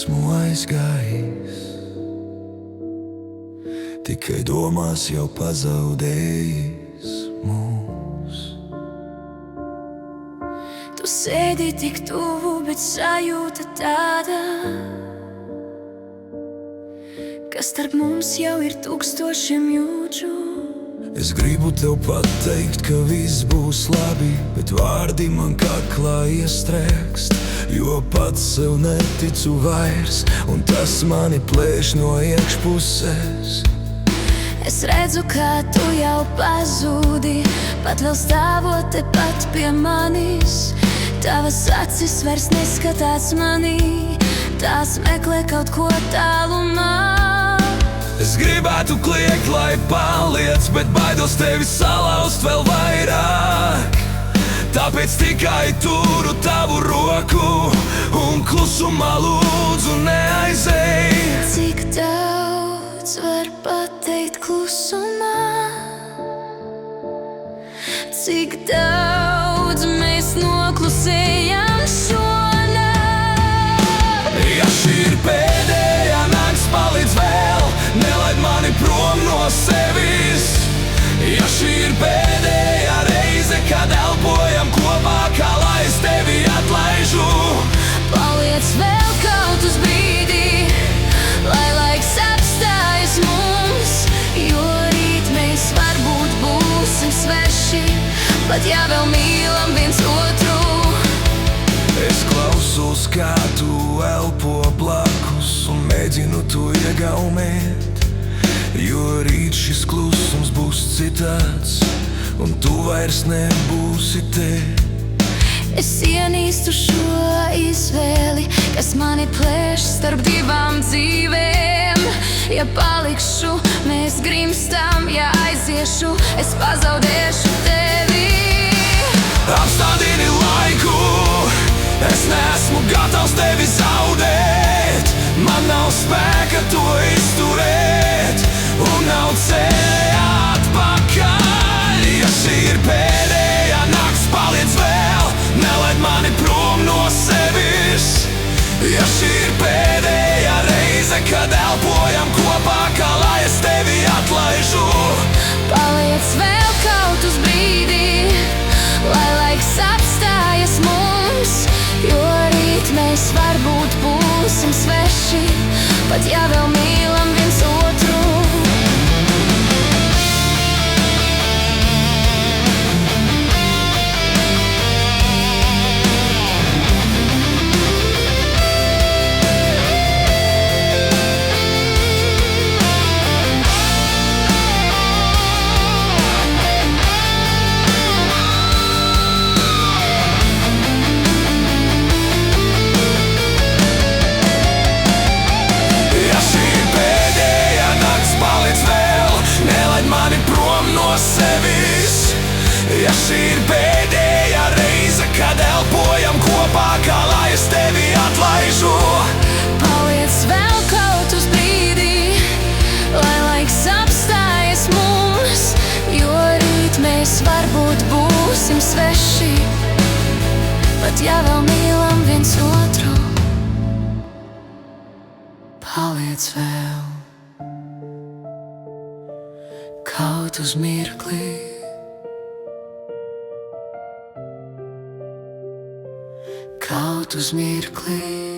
esmu aizgājis, tikai domās jau pazaudējis mūs. Tu sēdi tik tuvu, bet sajūta tāda, ka starp mums jau ir tūkstošiem jūdžu. Es gribu tev pateikt, ka viss būs labi, bet vārdi man kaklā iestrēgst, jo pats sev neticu vairs, un tas mani plēš no iekšpuses. Es redzu, kā tu jau pazūdi, pat vēl stāvot tepat pie manis. Tavas acis vairs neskatās manī, tās meklē kaut ko tālumā. Es gribētu kliegt, lai paliec, bet baidos tevi salauzt vēl vairāk. Tāpēc tikai turu tavu roku un klusumā lūdzu neaizej. Cik daudz var pateikt klusumā, cik daudz mēs noklusējam šonakt. Ja šī ir pēdējā nakts, palīdz vēl, nelaid mani prom no sevis. Ja šī ir pēdējā reize, kad elpojam kopā, kā lai es tevi atlaižu, paliec vēl kaut uz brīdi, lai laiks apstājas mums, jo rīt mēs varbūt būsim sveši, pat ja vēl mīlam viens otru. es klausos, kā tu elpo blakus un mēģinu to iegaumēt, jo rīt šis klusums būs citāds, un tu vairs nebūsi te. Es ienīstu šo izvēli, kas mani plēš starp divām dzīvēm. Ja palikšu, mēs grimstam, ja aiziešu, es pazaudēšu tevi. Apstādini laiku, es neesmu gatavs tevi zaudēt, man nav spēka to izturēt, un nav ceļa atpakaļ. Ja šī ir pēdējā nakts, paliec vēl, nelaid mani prom no sevis. Ja šī ir pēdējā reize, kad elpojam kopā, kā lai es tevi atlaižu, Paliec vēl kaut uz brīdi, lai laiks apstājas mums, jo rīt mēs varbūt būsim sveši, pat ja vēl mīlam viens otru. sevis. Ja šī ir pēdējā reize, kad elpojam kopā, kā lai es tevi atlaižu, paliec vēl kaut uz brīdi, lai laiks apstājas mums, jo rīt mēs varbūt būsim sveši, pat ja vēl mīlam viens otru. Paliec vēl kaut uz mirkli, kaut uz mirkli.